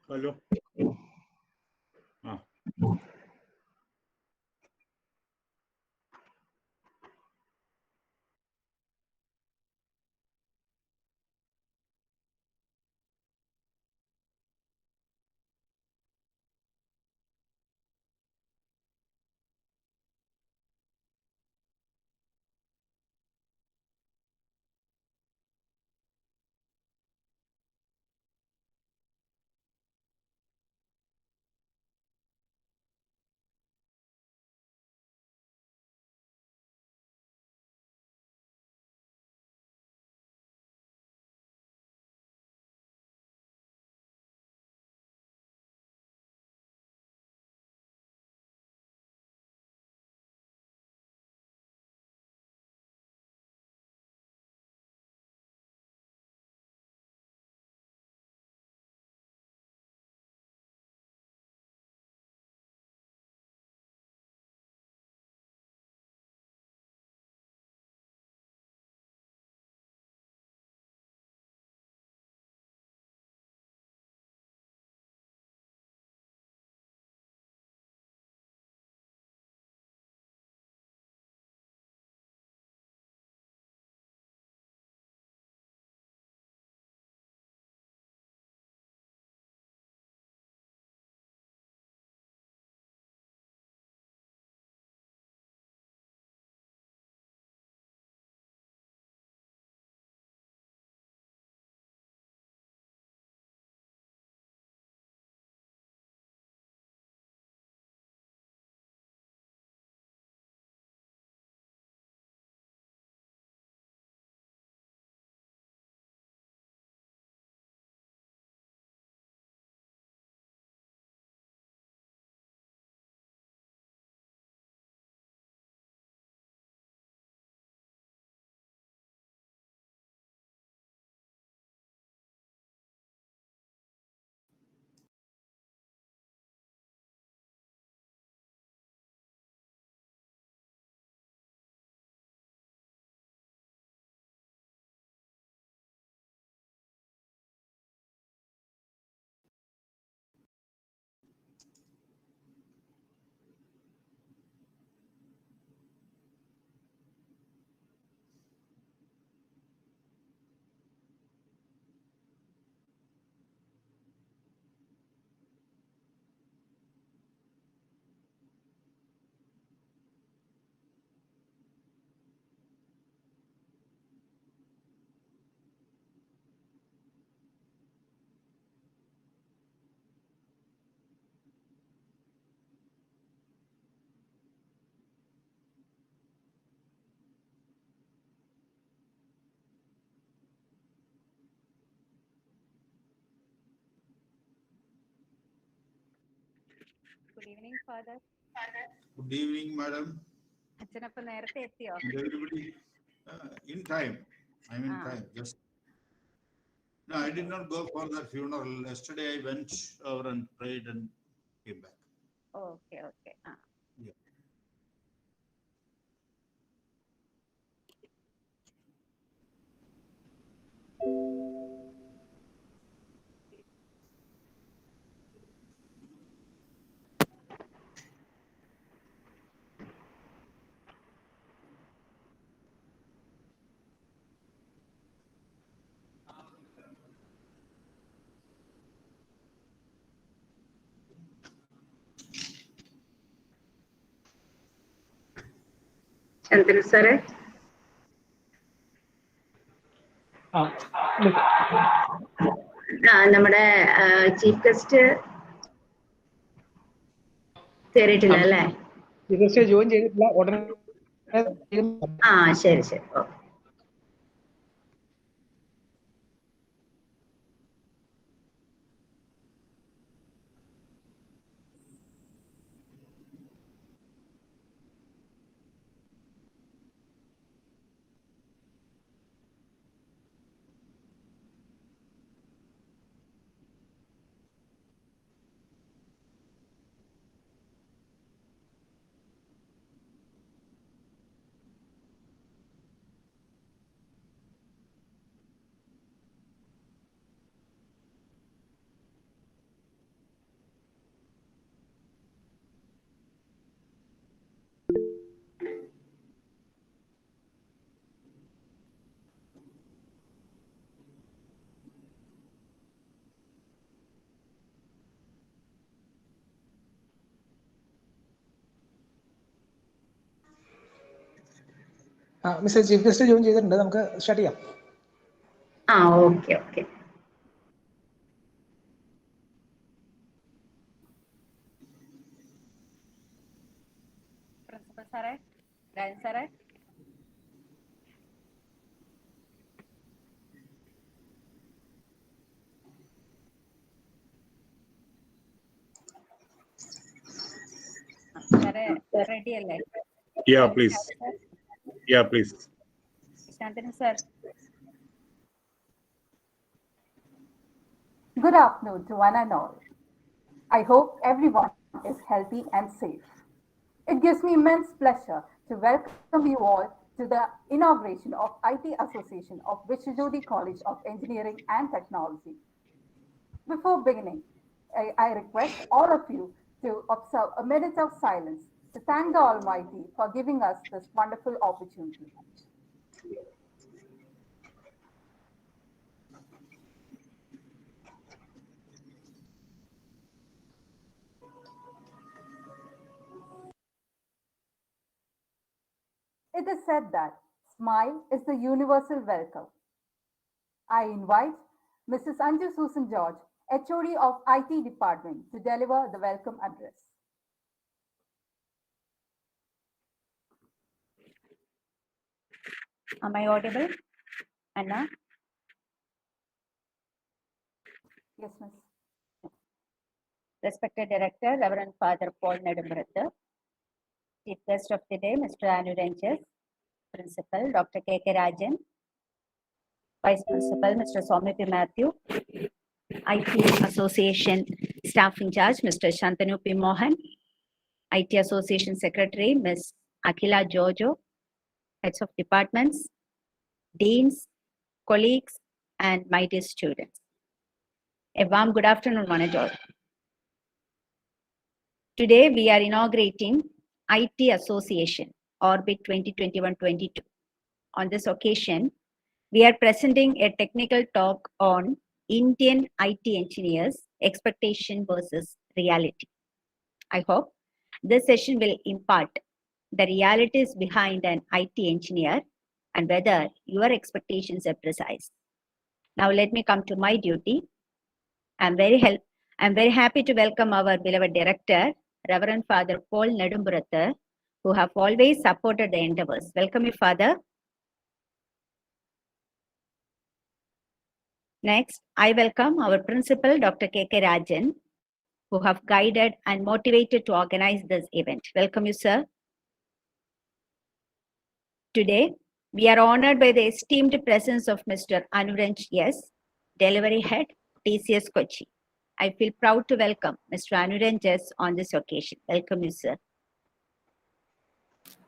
Hello. Ah. Good evening, Father. Good evening, madam. Everybody, in time. I'm in time. Just no, I did not go for that funeral. Yesterday, I went over and prayed and came back. Okay. Yeah. Chandru sir. നമ്മുടെ chief guest കയറിയിട്ടില്ല അല്ലേ? Join ചെയ്തിട്ടില്ല. ഉടനെ ശരി okay. Mister chief guest join ചെയ്തിട്ടുണ്ട്. നമുക്ക് start ചെയ്യാം. Okay okay. Principal സാറേ, ഡയൻ സാറേ. സാറേ റെഡി അല്ലേ? Yeah, please. Yeah, please. Shantanu sir. Good afternoon to one and all. I hope everyone is healthy and safe. It gives me immense pleasure to welcome you all to the inauguration of IT Association of Vishwajyoti College of Engineering and Technology. Before beginning, I request all of you to observe a minute of silence to thank the Almighty for giving us this wonderful opportunity. It is said that smile is the universal welcome. I invite Mrs. Anju Susan George, HOD of IT Department, to deliver the welcome address. Am I audible, Anna? Yes, Miss. Respected Director, Reverend Father Paul Nedumratha, Chief Guest of the Day, Mr. Anuranjan, Principal, Dr. K.K. Rajan, Vice Principal, Mr. Soumya Matthew, IT Association Staff in Charge, Mr. Shantanu P. Mohan, IT Association Secretary, Ms. Akhila Jojo, Heads of Departments, Deans, colleagues, and my dear students. A warm good afternoon, one and all. Today, we are inaugurating IT Association, Orbit 2021-22. On this occasion, we are presenting a technical talk on Indian IT engineers, expectation versus reality. I hope this session will impart the realities behind an IT engineer and whether your expectations are precise. Now, let me come to my duty. I'm very happy to welcome our beloved director, Reverend Father Paul Nedumratha, who have always supported the endeavors. Welcome you, Father. Next, I welcome our principal, Dr. K.K. Rajan, who have guided and motivated to organize this event. Welcome you, sir. Today, we are honored by the esteemed presence of Mr. Anuranjan S., Delivery Head, TCS Kochi. I feel proud to welcome Mr. Anuranjan S. on this occasion. Welcome you, sir.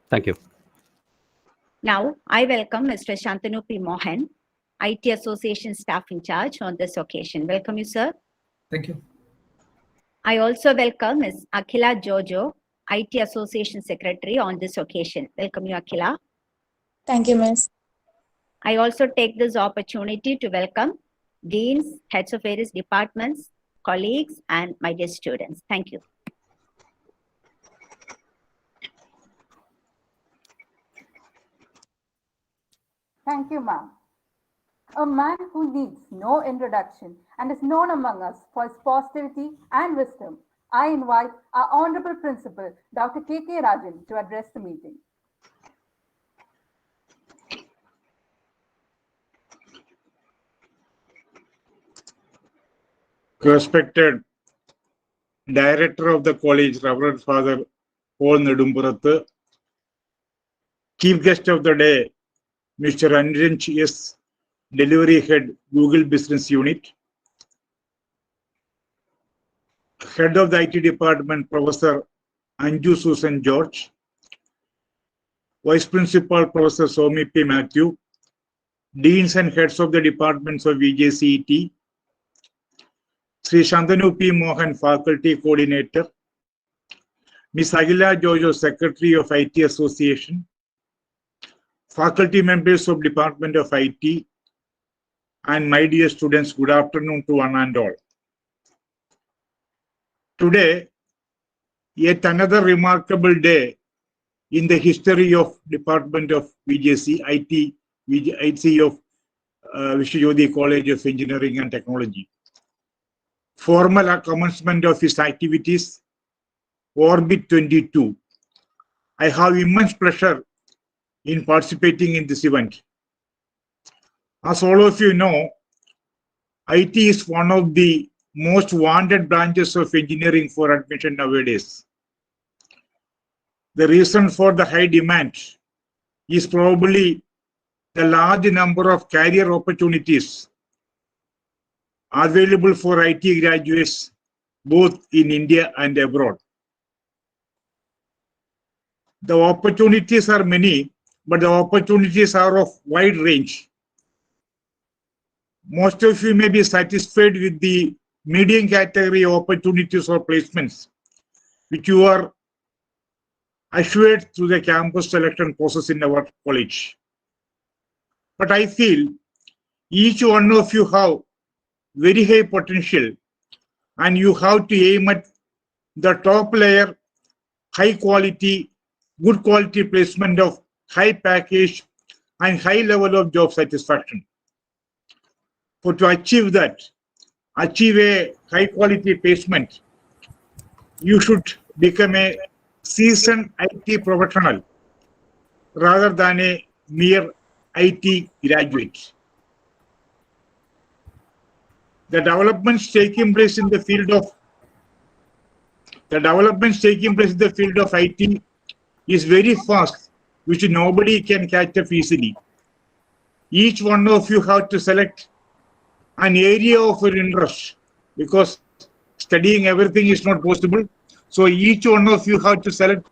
Thank you. Now, I welcome Mr. Shantanu P. Mohan, IT Association Staff in Charge on this occasion. Welcome you, sir. Thank you. I also welcome Ms. Akhila Jojo, IT Association Secretary on this occasion. Welcome you, Akhila. Thank you, Miss. I also take this opportunity to welcome deans, heads of various departments, colleagues, and my dear students. Thank you. Thank you, ma'am. A man who needs no introduction and is known among us for his positivity and wisdom, I invite our Honorable Principal, Dr. K.K. Rajan, to address the meeting. Respected Director of the College, Reverend Father Paul Nedumratha, Chief Guest of the Day, Mr. Anuranjan S., Delivery Head, Google Business Unit, Head of the IT Department, Professor Anju Susan George, Vice Principal, Professor Soumya P. Matthew, Deans and Heads of the Departments of VJCET, Sri Shantanu P. Mohan, Faculty Coordinator, Ms. Akhila Jojo, Secretary of IT Association, faculty members of Department of IT, and my dear students, good afternoon to one and all. Today, yet another remarkable day in the history of Department of VJC, IT of Vishwajyoti College of Engineering and Technology. Formal commencement of his activities, Orbit 22. I have immense pleasure in participating in this event. As all of you know, IT is one of the most wanted branches of engineering for admission nowadays. The reason for the high demand is probably the large number of career opportunities available for IT graduates both in India and abroad. The opportunities are many, but the opportunities are of wide range. Most of you may be satisfied with the medium category opportunities or placements, which you are assured through the campus selection process in our college. But I feel each one of you have very high potential, and you have to aim at the top layer, high quality, good quality placement of high package and high level of job satisfaction. For to achieve that, achieve a high quality placement, you should become a seasoned IT professional rather than a mere IT graduate. The developments taking place in the field of IT is very fast, which nobody can catch up easily. Each one of you have to select an area of your interest, because studying everything is not possible. So each one of you have to select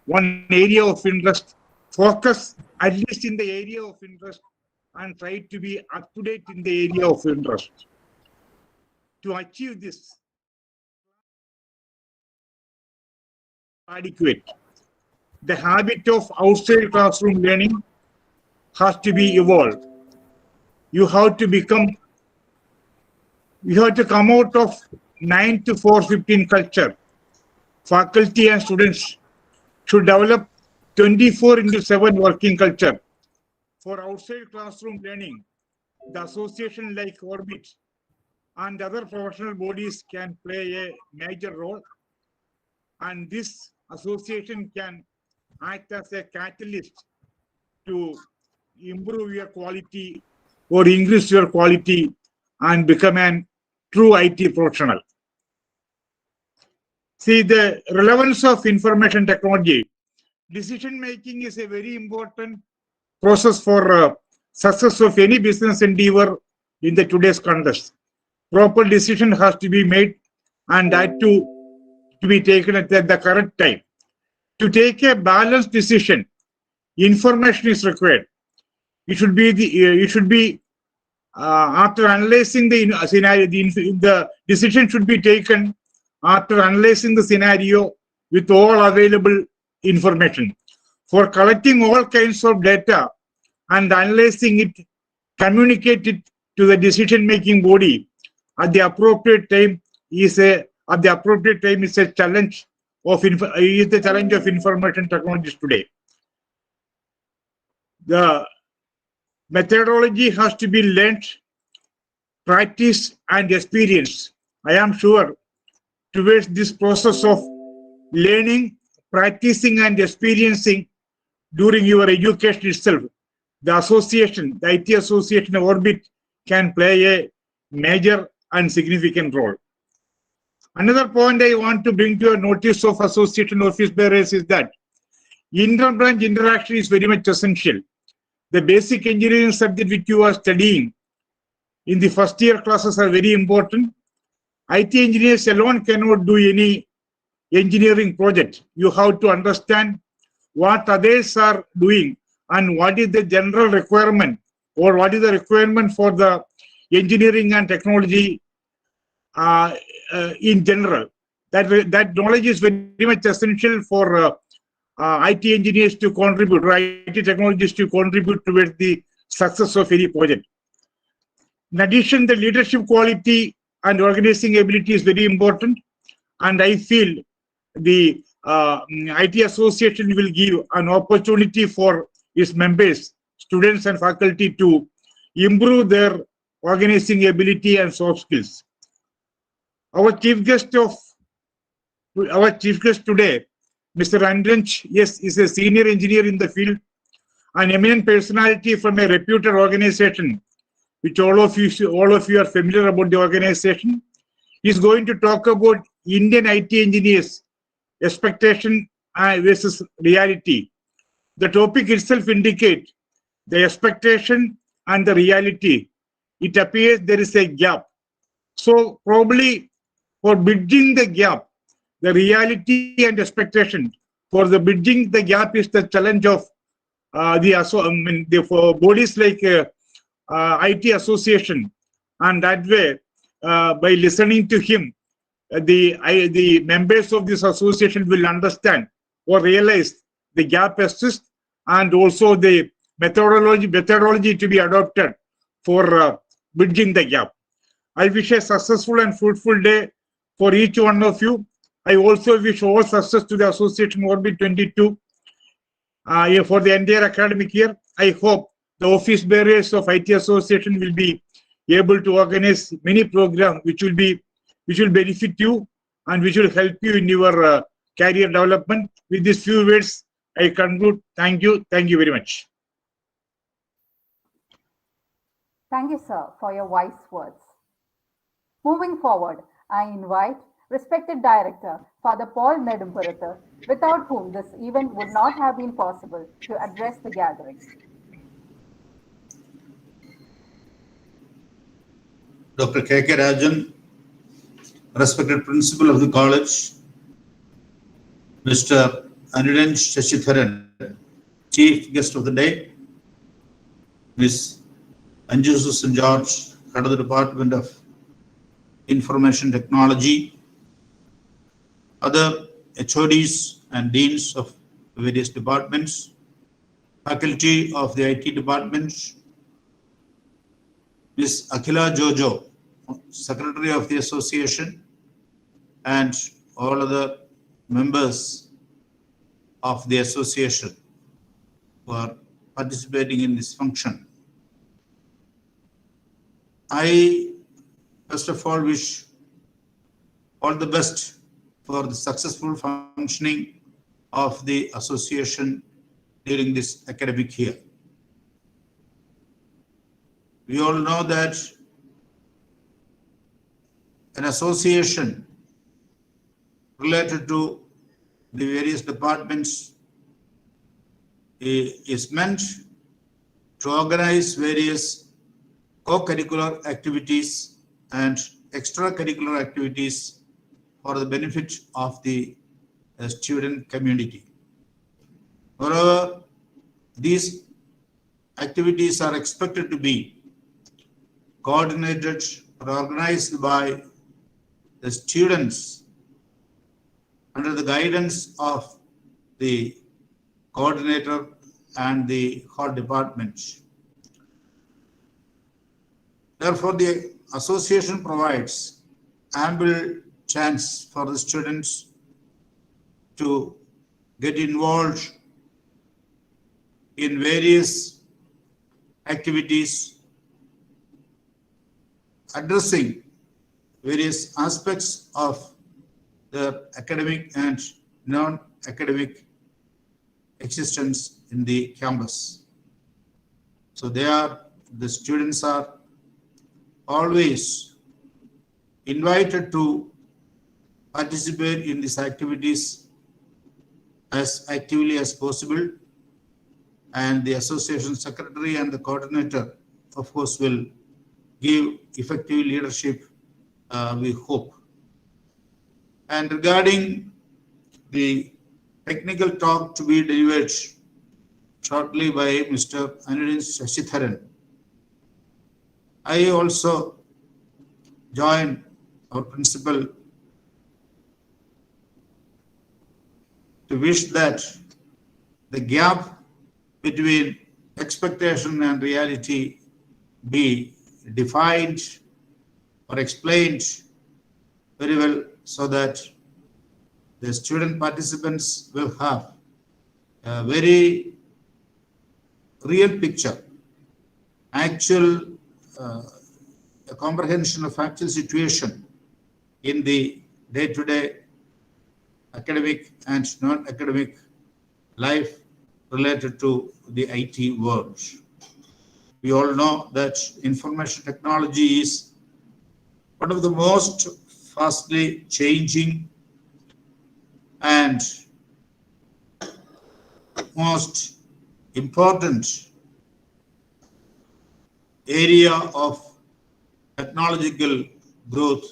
one area of interest, focus at least in the area of interest, and try to be up to date in the area of interest. To achieve this, adequate. The habit of outside classroom learning has to be evolved. You have to come out of 9 to 4:15 culture. Faculty and students should develop 24/7 working culture. For outside classroom learning, the association like Orbit and other professional bodies can play a major role, and this association can act as a catalyst to improve your quality or increase your quality and become a true IT professional. See, the relevance of information technology. Decision making is a very important process for success of any business endeavor in the today's context. Proper decision has to be made, and that to be taken at the correct time. To take a balanced decision, information is required. It should be after analyzing the scenario. The decision should be taken after analyzing the scenario with all available information. For collecting all kinds of data and analyzing it, communicate it to the decision-making body at the appropriate time is a challenge of information technologies today. The methodology has to be learned, practiced, and experienced. I am sure towards this process of learning, practicing, and experiencing during your education itself, the association, the IT Association Orbit, can play a major and significant role. Another point I want to bring to your notice of association office bearers is that inter-branch interaction is very much essential. The basic engineering subject which you are studying in the first year classes are very important. IT engineers alone cannot do any engineering project. You have to understand what others are doing and what is the general requirement, or what is the requirement for the engineering and technology in general. That knowledge is very much essential for IT engineers to contribute, or IT technologists to contribute towards the success of any project. In addition, the leadership quality and organizing ability is very important, and I feel the IT Association will give an opportunity for its members, students and faculty to improve their organizing ability and soft skills. Our chief guest today, Mr. Anranj, yes, is a senior engineer in the field, an eminent personality from a reputed organization, which all of you are familiar about the organization. Is going to talk about Indian IT engineers' expectation versus reality. The topic itself indicates the expectation and the reality. It appears there is a gap. So probably for bridging the gap, the reality and expectation, for the bridging the gap is the challenge of for bodies like IT Association. And that way, by listening to him, the members of this association will understand or realize the gap exists, and also the methodology to be adopted for bridging the gap. I wish a successful and fruitful day for each one of you. I also wish all success to the Association Orbit 22 for the entire academic year. I hope the office bearers of IT Association will be able to organize many programs which will benefit you and which will help you in your career development. With these few words, I conclude. Thank you. Thank you very much. Thank you, sir, for your wise words. Moving forward, I invite respected Director, Father Paul Nedumpurathar, without whom this event would not have been possible, to address the gathering. Dr. K.K. Rajan, respected Principal of the College, Mr. Anirudh Shashidharan, Chief Guest of the Day, Ms. Anju St. George, Head of the Department of Information Technology, other HODs and Deans of various departments, faculty of the IT department, Ms. Akhila Jojo, Secretary of the Association, and all other members of the association who are participating in this function. I first of all wish all the best for the successful functioning of the association during this academic year. We all know that an association related to the various departments is meant to organize various co-curricular activities and extracurricular activities for the benefit of the student community. Moreover, these activities are expected to be coordinated or organized by the students under the guidance of the coordinator and the whole department. Therefore, the association provides ample chance for the students to get involved in various activities addressing various aspects of the academic and non-academic existence in the campus. So the students are always invited to participate in these activities as actively as possible, and the association secretary and the coordinator, of course, will give effective leadership, we hope. And regarding the technical talk to be delivered shortly by Mr. Anirudh Shashidharan, I also join our principal to wish that the gap between expectation and reality be defined or explained very well, so that the student participants will have a very real picture, actual a comprehension of actual situation in the day-to-day academic and non-academic life related to the IT world. We all know that information technology is one of the most fastly changing and most important area of technological growth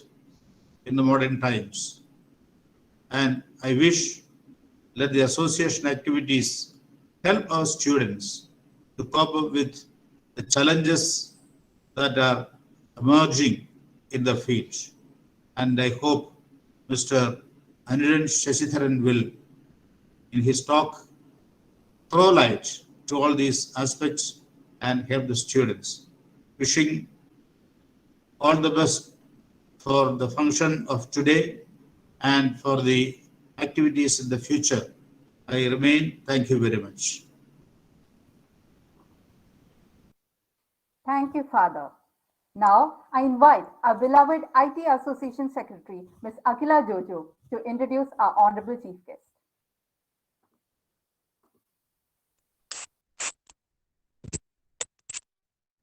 in the modern times. And I wish that the association activities help our students to cope up with the challenges that are emerging in the field. And I hope Mr. Anirudh Shashidharan will, in his talk, throw light to all these aspects and help the students. Wishing all the best for the function of today and for the activities in the future. I remain. Thank you very much. Thank you, Father. Now, I invite our beloved IT Association Secretary, Ms. Akhila Jojo, to introduce our Honorable Chief Guest.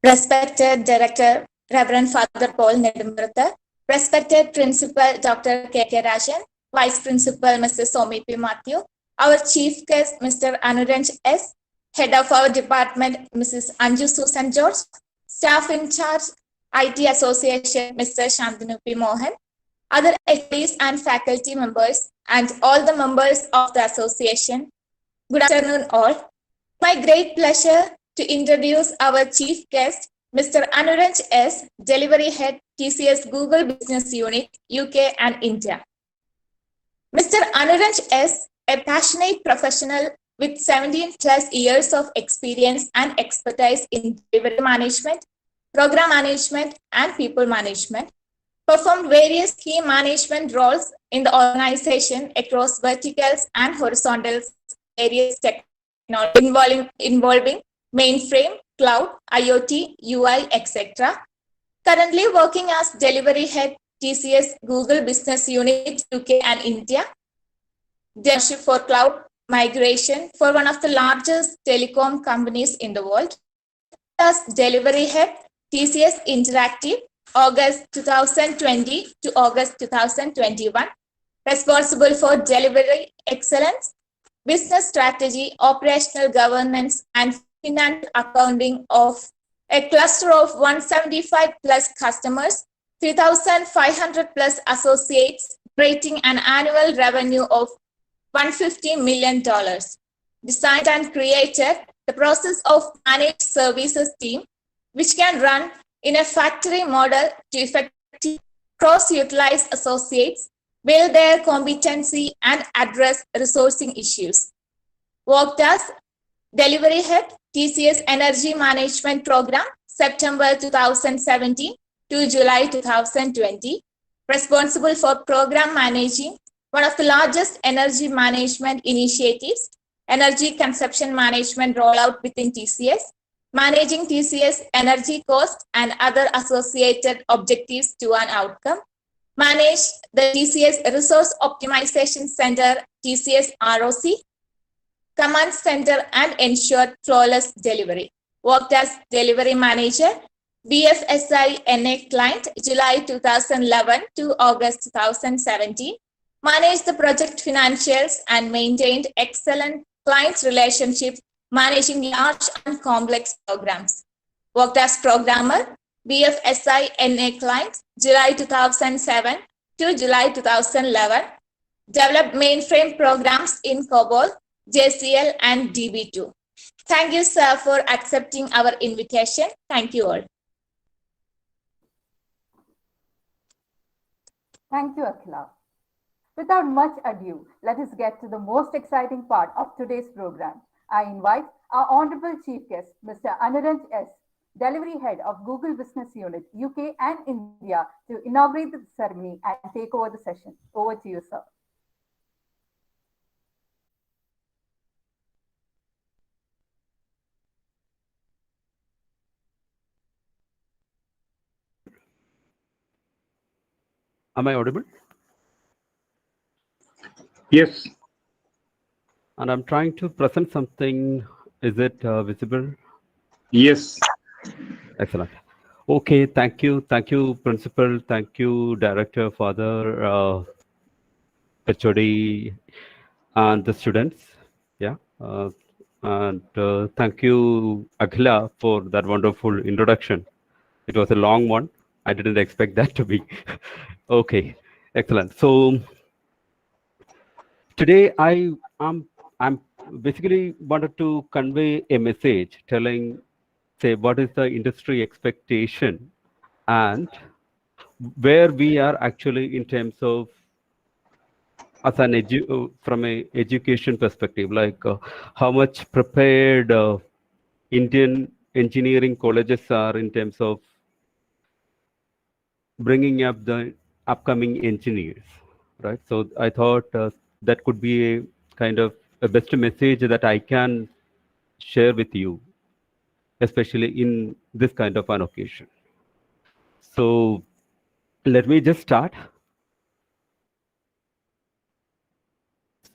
Respected Director, Reverend Father Paul Nedumratha, respected Principal Dr. K.K. Rajan, Vice Principal Mr. Somi P. Matthew, our Chief Guest Mr. Anuranj S., Head of our department Mrs. Anju Susan George, Staff in charge IT Association Mr. Shantanu P. Mohan, other HODs and faculty members, and all the members of the association. Good afternoon all. My great pleasure to introduce our chief guest, Mr. Anuranj S., Delivery Head, TCS Google Business Unit, UK and India. Mr. Anuranj S., a passionate professional with 17 plus years of experience and expertise in delivery management, program management, and people management, performed various key management roles in the organization across verticals and horizontal areas technology involving mainframe, cloud, IoT, UI, etc. Currently working as Delivery Head, TCS Google Business Unit, UK and India. Directorship for Cloud Migration for one of the largest telecom companies in the world. As Delivery Head, TCS Interactive, August 2020 to August 2021. Responsible for delivery excellence, business strategy, operational governance, and financial accounting of a cluster of 175 plus customers, 3,500 plus associates, generating an annual revenue of $150 million. Designed and created the process of managed services team, which can run in a factory model to effectively cross-utilize associates, build their competency, and address resourcing issues. Worked as Delivery Head, TCS Energy Management Program, September 2017 to July 2020. Responsible for program managing one of the largest energy management initiatives, energy consumption management rollout within TCS, managing TCS energy cost and other associated objectives to an outcome, manage the TCS Resource Optimization Center, TCS ROC, command center, and ensured flawless delivery. Worked as delivery manager, BFSI NA client, July 2011 to August 2017. Managed the project financials and maintained excellent client relationships, managing large and complex programs. Worked as programmer, BFSI NA client, July 2007 to July 2011. Developed mainframe programs in COBOL, JCL, and DB2. Thank you, sir, for accepting our invitation. Thank you all. Thank you, Akhila. Without much ado, let us get to the most exciting part of today's program. I invite our Honorable Chief Guest, Mr. Anuranj S., Delivery Head of Google Business Unit, UK and India, to inaugurate the ceremony and take over the session. Over to you, sir. Am I audible? Yes. And I'm trying to present something. Is it visible? Yes. Excellent. Okay, thank you. Thank you, Principal. Thank you, Director, Father, HOD, and the students. Yeah. And thank you, Akhila, for that wonderful introduction. It was a long one. I didn't expect that to be. Okay, excellent. So today I'm basically wanted to convey a message telling, say, what is the industry expectation and where we are actually in terms of as an from a education perspective, like how much prepared Indian engineering colleges are in terms of bringing up the upcoming engineers, right? So I thought that could be a kind of a best message that I can share with you, especially in this kind of an occasion. So let me just start.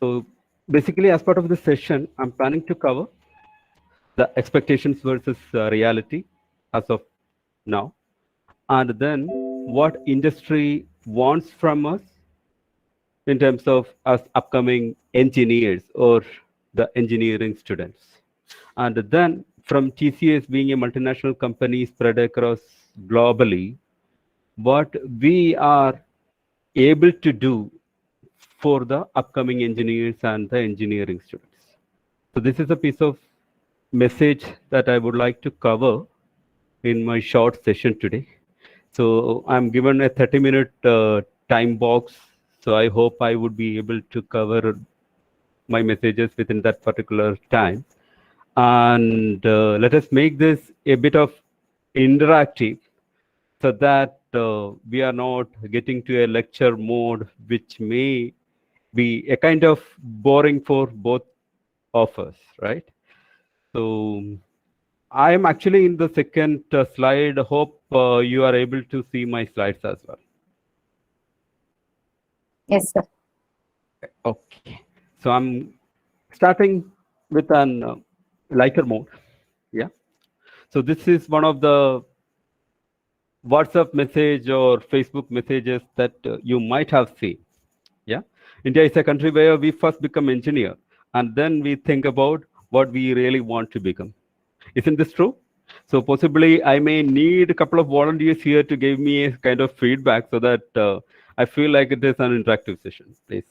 So basically, as part of this session, I'm planning to cover the expectations versus reality as of now, and then what industry wants from us in terms of us upcoming engineers or the engineering students. And then from TCS being a multinational company spread across globally, what we are able to do for the upcoming engineers and the engineering students. So this is a piece of message that I would like to cover in my short session today. So I'm given a 30-minute time box. So I hope I would be able to cover my messages within that particular time. And let us make this a bit of interactive so that we are not getting to a lecture mode, which may be a kind of boring for both of us, right? So I am actually in the second slide. Hope you are able to see my slides as well. Yes, sir. Okay. So I'm starting with an lighter mode. Yeah. So this is one of the WhatsApp message or Facebook messages that you might have seen. Yeah. India is a country where we first become engineer and then we think about what we really want to become. Isn't this true? So possibly I may need a couple of volunteers here to give me a kind of feedback so that I feel like it is an interactive session, please.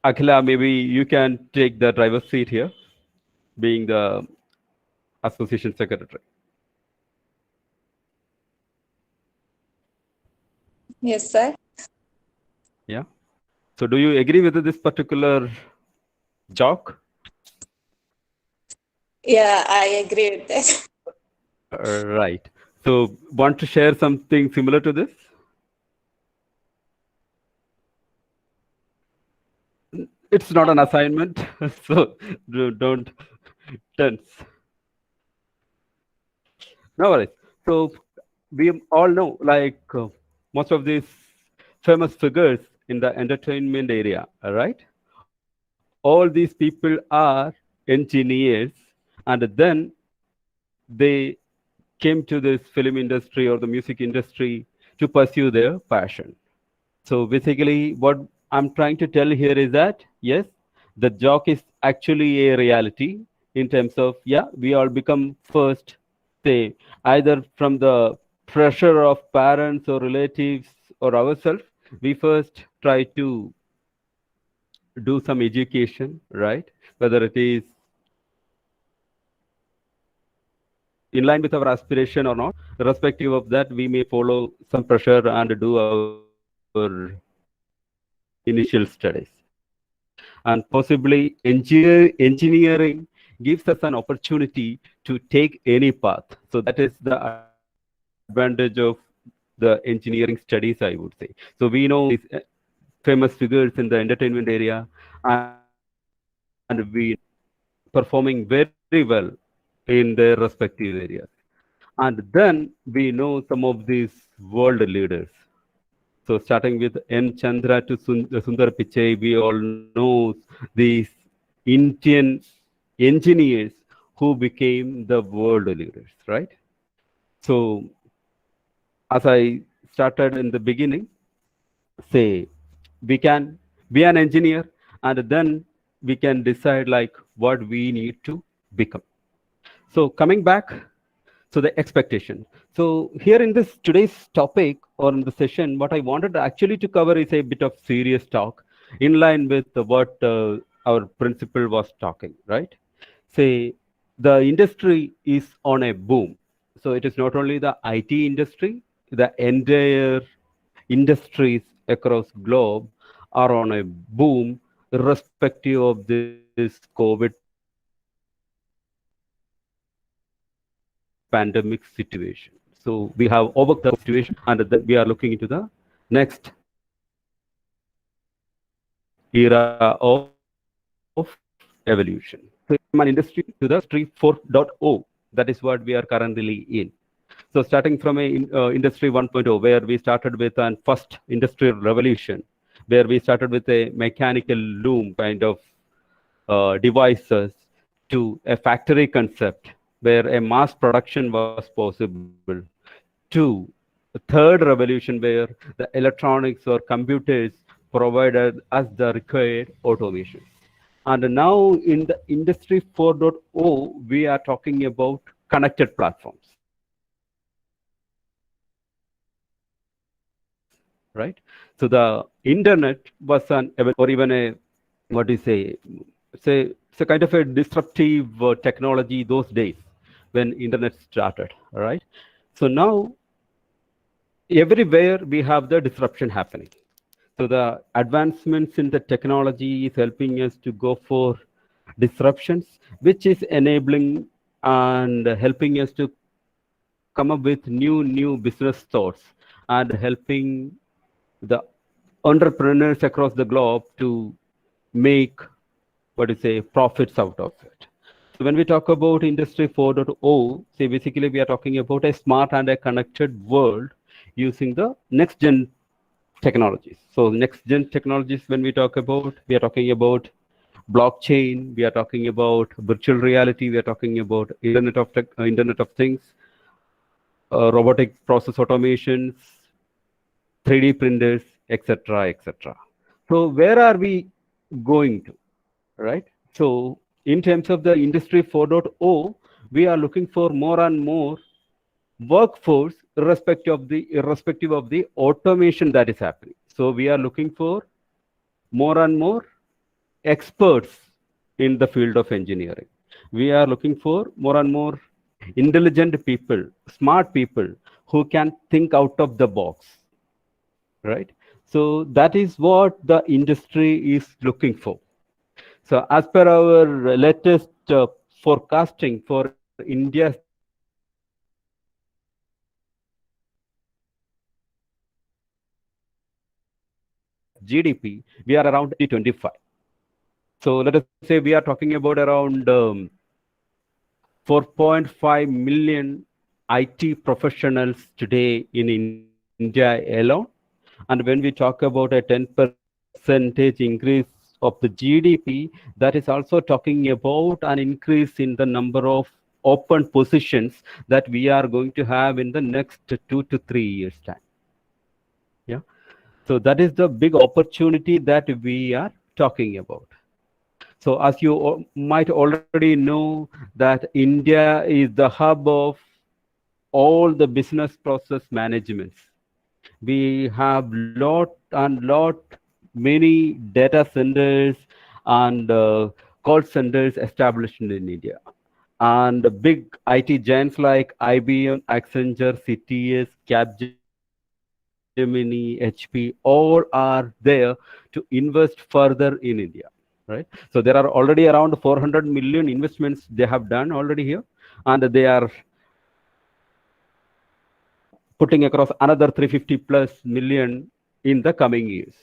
Akhila, maybe you can take the driver's seat here, being the association secretary. Yes, sir. Yeah. So do you agree with this particular joke? Yeah, I agree with that. Right. So want to share something similar to this? It's not an assignment, so don't tense. No worries. So we all know, like most of these famous figures in the entertainment area, right? All these people are engineers, and then they came to this film industry or the music industry to pursue their passion. So basically, what I'm trying to tell here is that, yes, the joke is actually a reality in terms of, yeah, we all become first, say, either from the pressure of parents or relatives or ourselves, we first try to do some education, right? Whether it is in line with our aspiration or not, irrespective of that, we may follow some pressure and do our initial studies. And possibly engineering gives us an opportunity to take any path. So that is the advantage of the engineering studies, I would say. So we know these famous figures in the entertainment area, and we performing very well in their respective areas. And then we know some of these world leaders. So starting with N. Chandra to Sundar Pichai, we all know these Indian engineers who became the world leaders, right? So as I started in the beginning, say we can be an engineer and then we can decide like what we need to become. So coming back, so the expectation. So here in this today's topic or in the session, what I wanted actually to cover is a bit of serious talk in line with what our principal was talking, right? Say the industry is on a boom. So it is not only the IT industry, the entire industries across globe are on a boom irrespective of this COVID pandemic situation. So we have overcome the situation and then we are looking into the next era of evolution. So from an industry to the industry 4.0, that is what we are currently in. So starting from a industry 1.0, where we started with an first industrial revolution, where we started with a mechanical loom kind of devices to a factory concept, where a mass production was possible, to a third revolution where the electronics or computers provided us the required automation. And now in the industry 4.0, we are talking about connected platforms, right? So the internet was an, or even a, what do you say, it's a kind of a disruptive technology those days when internet started, right? So now everywhere we have the disruption happening. So the advancements in the technology is helping us to go for disruptions, which is enabling and helping us to come up with new business thoughts and helping the entrepreneurs across the globe to make, what is say, profits out of it. So when we talk about industry 4.0, say basically we are talking about a smart and a connected world using the next gen technologies. So next gen technologies, when we talk about, we are talking about blockchain, we are talking about virtual reality, we are talking about Internet of Things, robotic process automations, 3D printers, etc., etc. So where are we going to, right? So in terms of the industry 4.0, we are looking for more and more workforce irrespective of the automation that is happening. So we are looking for more and more experts in the field of engineering. We are looking for more and more intelligent people, smart people who can think out of the box, right? So that is what the industry is looking for. So as per our latest forecasting for India's GDP, we are around 2025. So let us say we are talking about around 4.5 million IT professionals today in India alone. And when we talk about a 10% increase of the GDP, that is also talking about an increase in the number of open positions that we are going to have in the next 2 to 3 years time. Yeah. So that is the big opportunity that we are talking about. So as you might already know that India is the hub of all the business process managements. We have many data centers and call centers established in India. And the big IT giants like IBM, Accenture, CTS, Capgemini, HP, all are there to invest further in India, right? So there are already around 400 million investments they have done already here, and they are putting across another 350 plus million in the coming years.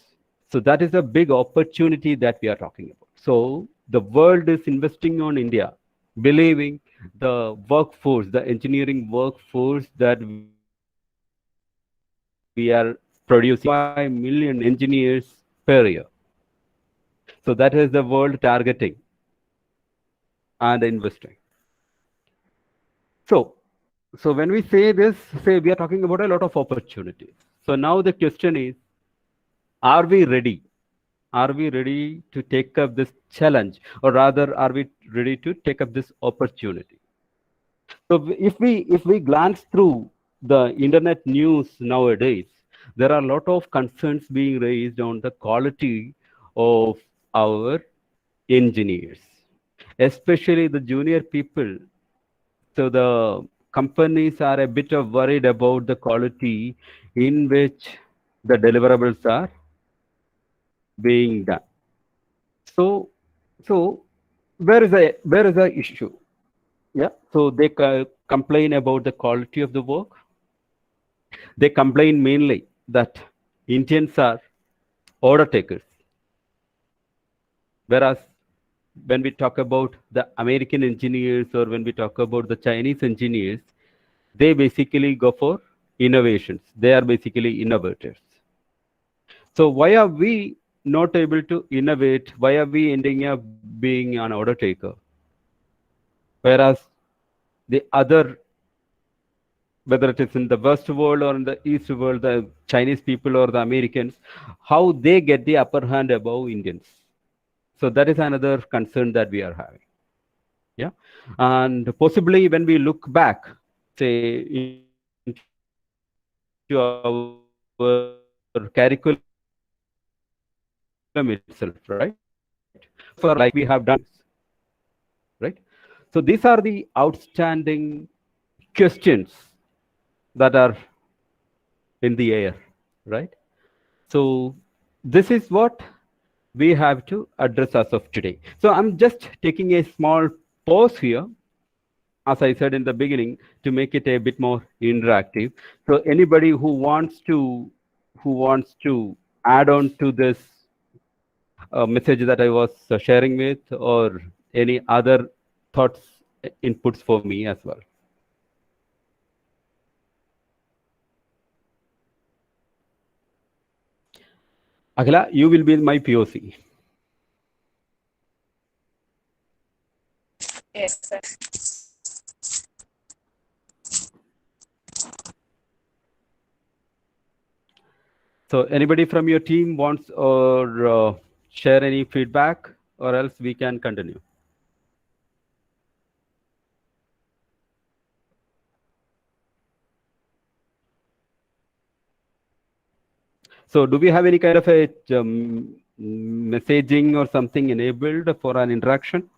So that is a big opportunity that we are talking about. So the world is investing on India believing the workforce, the engineering workforce that we are producing 5 million engineers per year. So that is the world targeting and investing. So when we say this, we are talking about a lot of opportunities. So now the question is, are we ready? Are we ready to take up this challenge, or rather, are we ready to take up this opportunity? So if we glance through the internet news nowadays, there are a lot of concerns being raised on the quality of our engineers, especially the junior people. So the companies are a bit of worried about the quality in which the deliverables are being done. So where is the issue? Yeah. So they complain about the quality of the work. They complain mainly that Indians are order takers, whereas when we talk about the American engineers or when we talk about the Chinese engineers, they basically go for innovations. They are basically innovators. So why are we not able to innovate? Why are we ending up being an order taker? Whereas the other, whether it is in the West world or in the East world, the Chinese people or the Americans, how they get the upper hand above Indians. So that is another concern that we are having. Yeah. And possibly when we look back, say, into our curriculum itself, right? For like we have done, right? So these are the outstanding questions that are in the air, right? So this is what we have to address as of today. So I'm just taking a small pause here, as I said in the beginning, to make it a bit more interactive. So anybody who wants to add on to this message that I was sharing with, or any other thoughts, inputs for me as well. Akhila, you will be my POC. Yes, sir. So anybody from your team wants or share any feedback, or else we can continue. So do we have any kind of a messaging or something enabled for an interaction?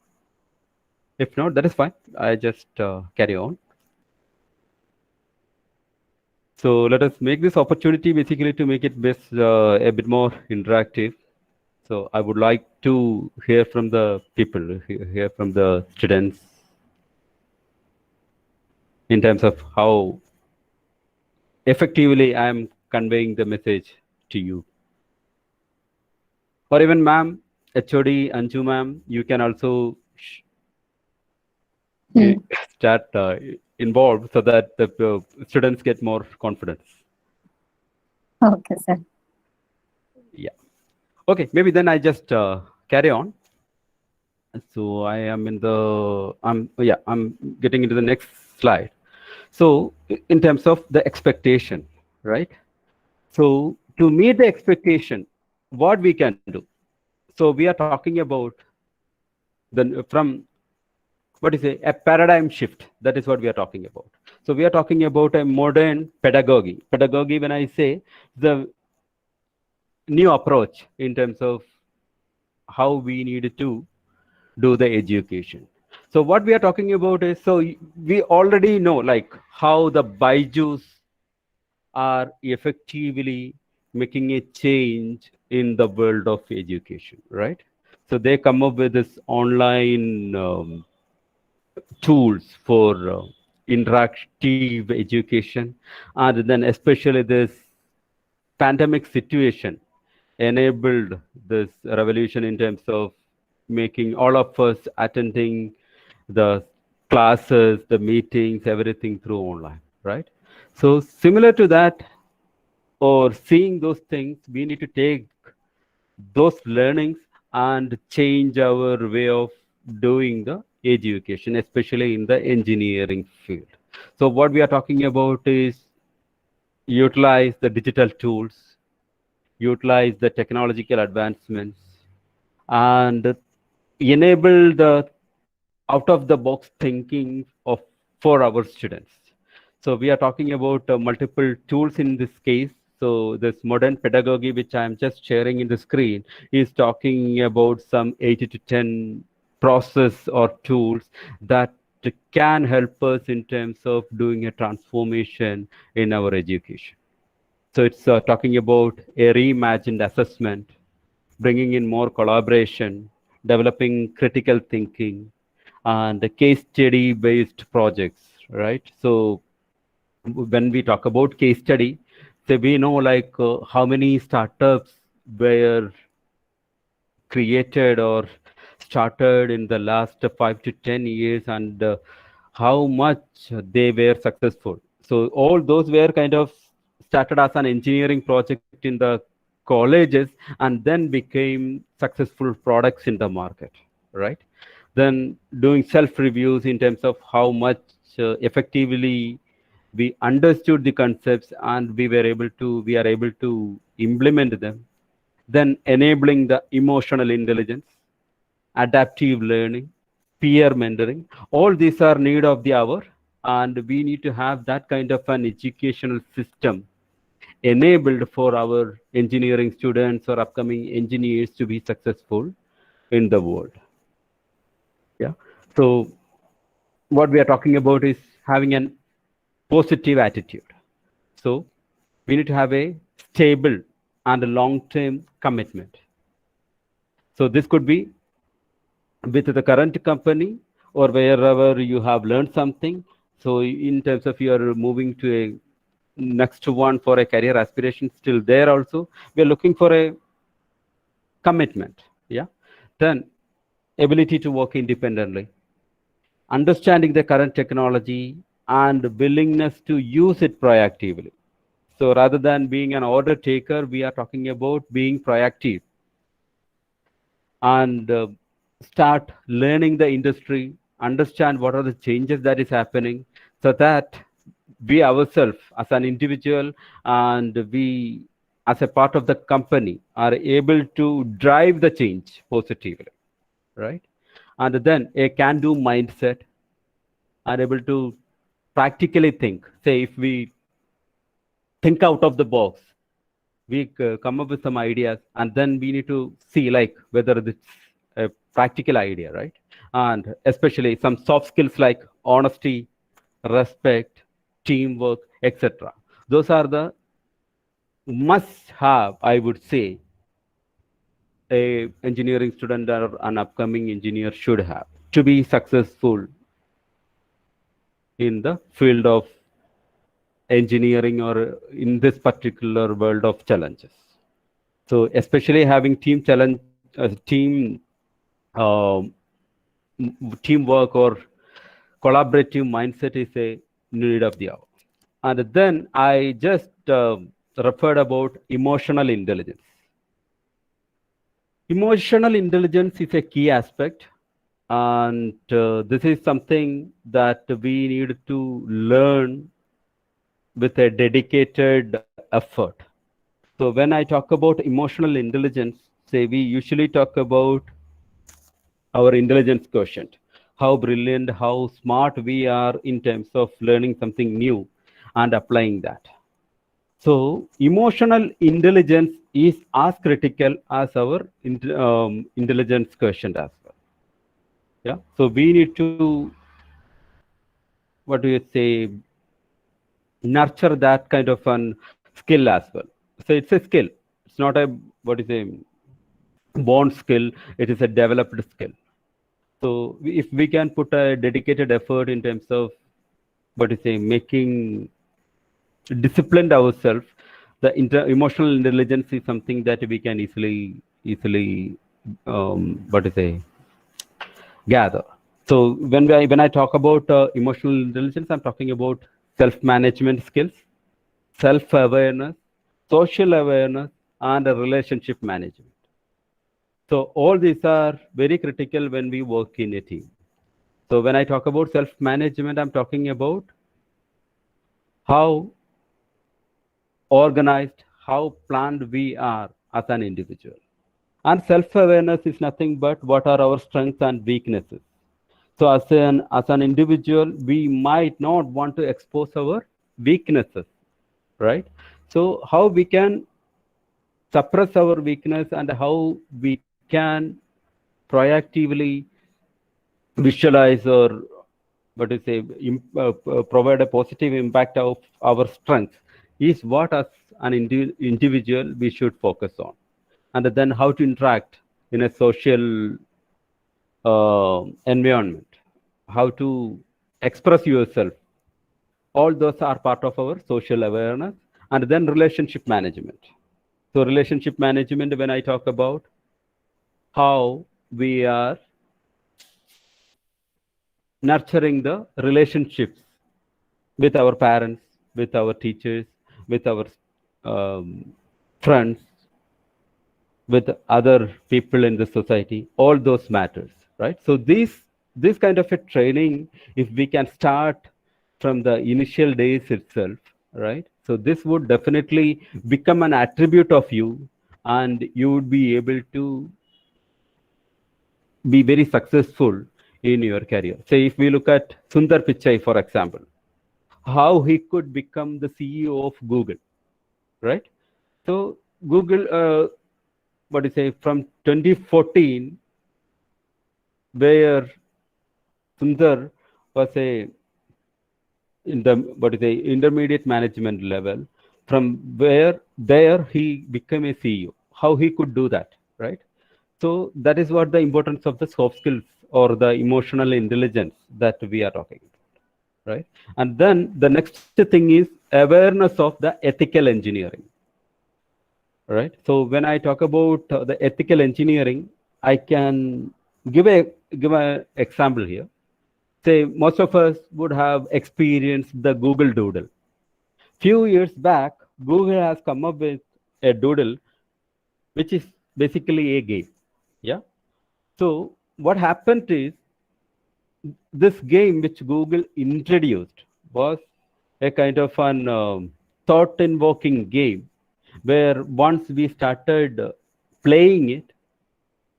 If not, that is fine. I just carry on. So let us make this opportunity basically to make it a bit more interactive. So I would like to hear from the people, hear from the students in terms of how effectively I am conveying the message to you. Or even ma'am, HOD, Anju ma'am, you can also start involved so that the students get more confidence. Okay, sir. Yeah. Okay, maybe then I just carry on. So I am in the, I'm getting into the next slide. So in terms of the expectation, right? So to meet the expectation, what we can do. So we are talking about from what is a paradigm shift. That is what we are talking about. So we are talking about a modern pedagogy. Pedagogy, when I say the new approach in terms of how we need to do the education. So what we are talking about is, so we already know like how the Baijus are effectively making a change in the world of education, right? So they come up with this online tools for interactive education, and then especially this pandemic situation enabled this revolution in terms of making all of us attending the classes, the meetings, everything through online, right? So similar to that, or seeing those things, we need to take those learnings and change our way of doing the education, especially in the engineering field. So what we are talking about is utilize the digital tools, utilize the technological advancements, and enable the out of the box thinking of for our students. So we are talking about multiple tools in this case. So this modern pedagogy, which I'm just sharing in the screen, is talking about some 8 to 10 process or tools that can help us in terms of doing a transformation in our education. So it's talking about a reimagined assessment, bringing in more collaboration, developing critical thinking, and the case study based projects, right? So when we talk about case study, so we know like how many startups were created or started in the last 5 to 10 years, and how much they were successful. So all those were kind of started as an engineering project in the colleges and then became successful products in the market, right? Then doing self reviews in terms of how much effectively we understood the concepts and we are able to implement them. Then enabling the emotional intelligence, adaptive learning, peer mentoring, all these are need of the hour, and we need to have that kind of an educational system enabled for our engineering students or upcoming engineers to be successful in the world. Yeah. So what we are talking about is having a positive attitude. So we need to have a stable and a long-term commitment. So this could be with the current company or wherever you have learned something. So in terms of you are moving to a next one for a career aspiration, still there also, we are looking for a commitment. Yeah. Then ability to work independently, understanding the current technology and willingness to use it proactively. So rather than being an order taker, we are talking about being proactive and start learning the industry, understand what are the changes that is happening, so that we ourselves as an individual and we as a part of the company are able to drive the change positively, right? And then a can-do mindset, are able to practically think. Say if we think out of the box, we come up with some ideas, and then we need to see like whether it's a practical idea, right? And especially some soft skills like honesty, respect, teamwork, etc. Those are the must have, I would say, a engineering student or an upcoming engineer should have to be successful in the field of engineering or in this particular world of challenges. So especially having team challenge, um, teamwork or collaborative mindset is a need of the hour. And then I just referred about emotional intelligence. Emotional intelligence is a key aspect, and this is something that we need to learn with a dedicated effort. So when I talk about emotional intelligence, say we usually talk about our intelligence quotient, how brilliant, how smart we are in terms of learning something new and applying that. So emotional intelligence is as critical as our intelligence quotient as well. Yeah. So we need to, what do you say, nurture that kind of an skill as well. So it's a skill. It's not a, what is a born skill. It is a developed skill. So if we can put a dedicated effort in terms of, what is say, making disciplined ourselves, the emotional intelligence is something that we can easily what to say, gather. So when I talk about emotional intelligence, I'm talking about self-management skills, self-awareness, social awareness, and relationship management. So all these are very critical when we work in a team. So when I talk about self-management, I'm talking about how organized, how planned we are as an individual. And self-awareness is nothing but what are our strengths and weaknesses. So as an individual, we might not want to expose our weaknesses, right? So how we can suppress our weakness and how we can proactively visualize or what to say, provide a positive impact of our strength is what as an individual we should focus on. And then how to interact in a social environment, how to express yourself. All those are part of our social awareness. And then relationship management. So relationship management, when I talk about how we are nurturing the relationships with our parents, with our teachers, with our friends, with other people in the society, all those matters, right? So this kind of a training, if we can start from the initial days itself, right? So this would definitely become an attribute of you, and you would be able to be very successful in your career. Say if we look at Sundar Pichai, for example, how he could become the CEO of Google, right? So Google, what do you say, from 2014, where Sundar was in the what do you say, intermediate management level, from where there he became a CEO. How he could do that, right? So that is what the importance of the soft skills or the emotional intelligence that we are talking about, right? And then the next thing is awareness of the ethical engineering, right? So when I talk about the ethical engineering, I can give an example here. Say most of us would have experienced the Google Doodle. Few years back, Google has come up with a doodle, which is basically a game. Yeah. So what happened is, this game which Google introduced was a kind of an thought-invoking game, where once we started playing it,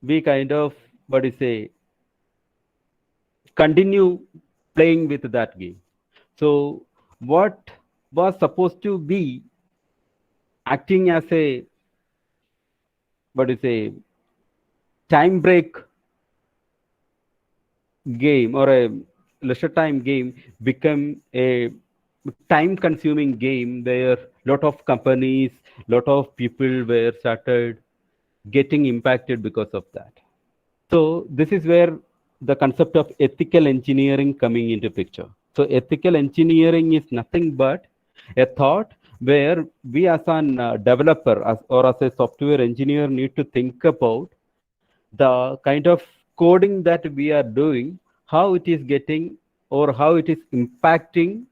we kind of, what do you say, continue playing with that game. So what was supposed to be acting as a, what do you say, time break game or a leisure time game become a time consuming game where lot of companies, lot of people were started getting impacted because of that. So this is where the concept of ethical engineering coming into picture. So ethical engineering is nothing but a thought where we as a developer or as a software engineer need to think about the kind of coding that we are doing, how it is getting or how it is impacting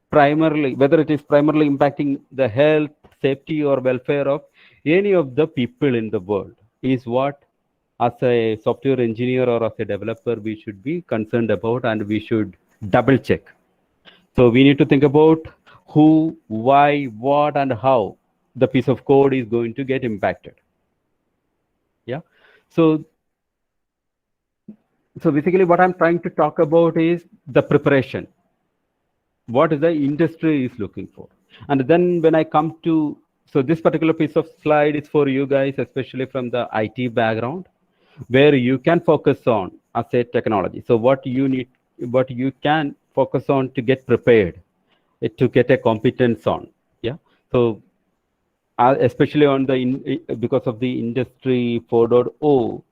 primarily, whether it is primarily impacting the health, safety or welfare of any of the people in the world is what as a software engineer or as a developer we should be concerned about, and we should double check. So we need to think about who, why, what and how the piece of code is going to get impacted. Yeah. So basically what I'm trying to talk about is the preparation, what the industry is looking for. And then when I come to, so this particular piece of slide is for you guys, especially from the IT background, where you can focus on asset technology. So what you can focus on to get prepared, to get a competence on. Yeah. So especially on the because of the industry 4.0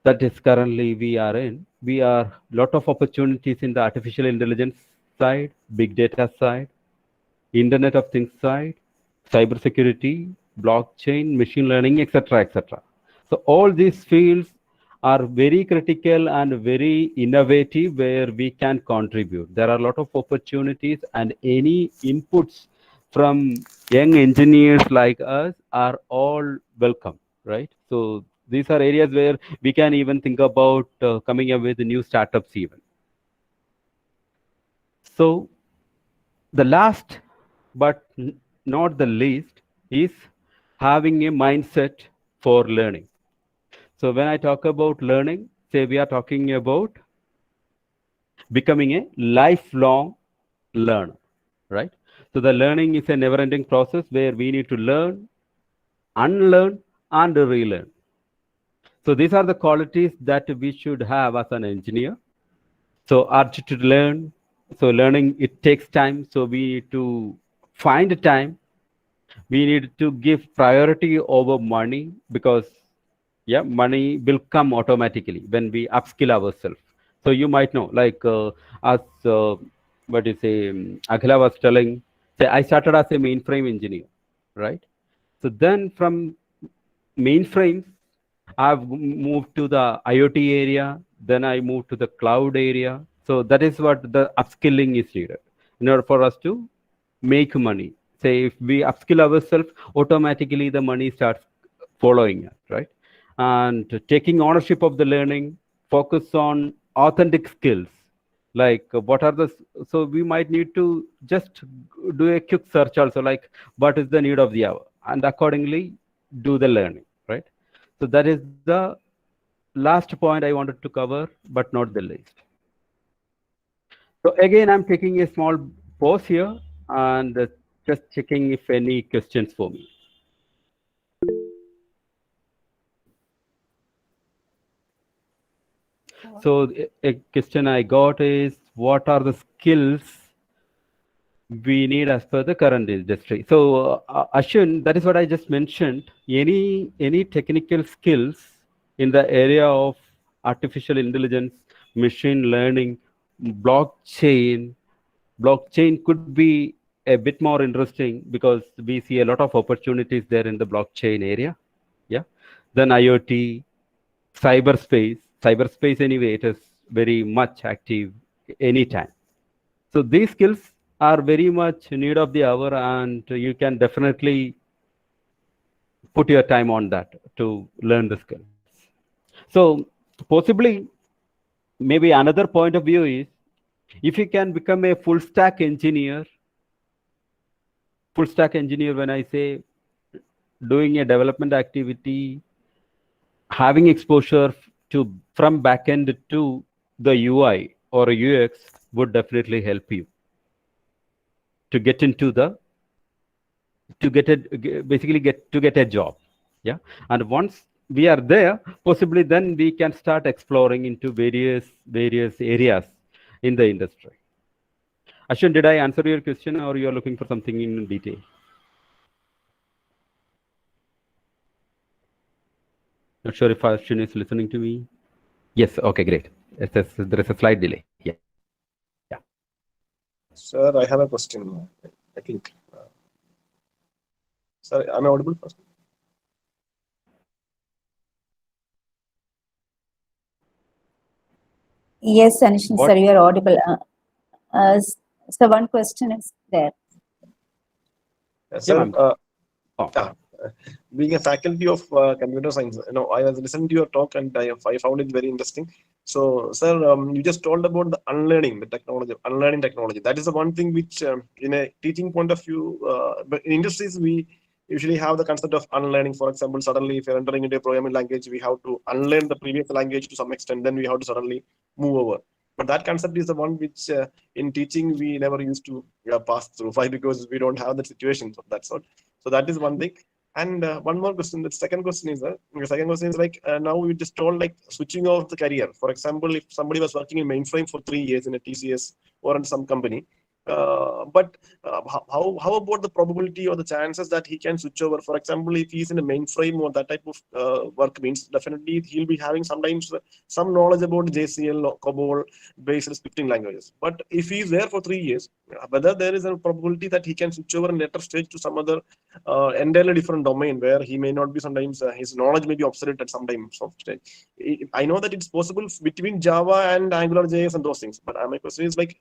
that is currently we are in, we are lot of opportunities in the artificial intelligence side, big data side, Internet of Things side, cybersecurity, blockchain, machine learning, etc., etc. So all these fields are very critical and very innovative where we can contribute. There are a lot of opportunities, and any inputs from young engineers like us are all welcome, right? So these are areas where we can even think about coming up with new startups even. So the last but not the least is having a mindset for learning. So when I talk about learning, say we are talking about becoming a lifelong learner, right? So the learning is a never-ending process where we need to learn, unlearn, and relearn. So these are the qualities that we should have as an engineer. So urge to learn. So learning, it takes time. So we need to find time. We need to give priority over money, because yeah, money will come automatically when we upskill ourselves. So you might know, like as what you say, Akhila was telling, say I started as a mainframe engineer, right? So then from mainframes, I've moved to the IoT area, then I moved to the cloud area. So that is what the upskilling is needed in order for us to make money. Say if we upskill ourselves, automatically the money starts following us, right? And taking ownership of the learning, focus on authentic skills. Like what are the, so we might need to just do a quick search also, like what is the need of the hour, and accordingly do the learning, right? So that is the last point I wanted to cover, but not the least. So again, I'm taking a small pause here and just checking if any questions for me. So a question I got is, what are the skills we need as per the current industry? So Ashwin, that is what I just mentioned. Any technical skills in the area of artificial intelligence, machine learning, blockchain could be a bit more interesting because we see a lot of opportunities there in the blockchain area. Yeah. Then IoT, cyberspace anyway, it is very much active anytime. So these skills are very much in need of the hour, and you can definitely put your time on that to learn the skills. So possibly, maybe another point of view is, if you can become a full stack engineer, when I say doing a development activity, having exposure to from backend to the UI or UX would definitely help you to get into the get a job. Yeah. And once we are there, possibly then we can start exploring into various areas in the industry. Ashwin, did I answer your question, or you are looking for something in detail? Not sure if Ashwin is listening to me. Yes. Okay, great. There is a slight delay. Yeah. Sir, I have a question. I think. Sir, am I audible first? Yes, Anishin, sir, you are audible. So one question is there. Yes, sir. Yeah, being a faculty of computer science, I was listening to your talk and I found it very interesting. So, sir, you just told about the unlearning technology. That is the one thing which, in a teaching point of view, but in industries we usually have the concept of unlearning. For example, suddenly if you're entering into a programming language, we have to unlearn the previous language to some extent. Then we have to suddenly move over. But that concept is the one which in teaching we never used to pass through. Why? Because we don't have the situations of that sort. So that is one thing. And one more question. The second question is like now we just told like switching off the career. For example, if somebody was working in mainframe for 3 years in a TCS or in some company, How about the probability or the chances that he can switch over? For example, if he's in a mainframe or that type of work, means definitely he'll be having sometimes some knowledge about JCL or COBOL based scripting languages. But if he's there for 3 years, whether there is a probability that he can switch over in later stage to some other entirely different domain where he may not be, sometimes his knowledge may be obsolete at some time of stage. I know that it's possible between Java and Angular JS and those things, but my question is like,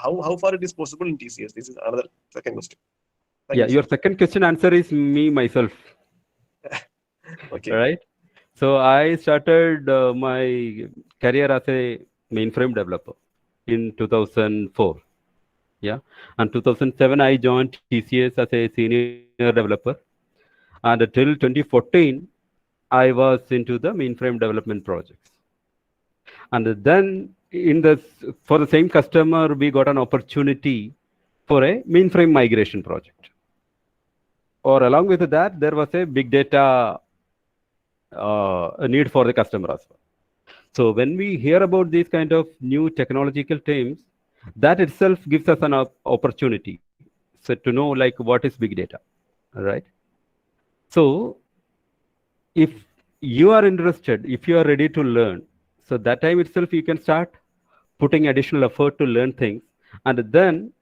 how far it is possible in TCS? This is another second question. Yeah, your second question answer is me myself. Okay. Right. So I started my career as a mainframe developer in 2004. Yeah, and 2007 I joined TCS as a senior developer, and till 2014 I was into the mainframe development projects. And then for the same customer, we got an opportunity for a mainframe migration project. Or along with that, there was a big data a need for the customer as well. So when we hear about these kind of new technological terms, that itself gives us an opportunity to know like what is big data, right? So if you are interested, if you are ready to learn, so that time itself you can start putting additional effort to learn things, and then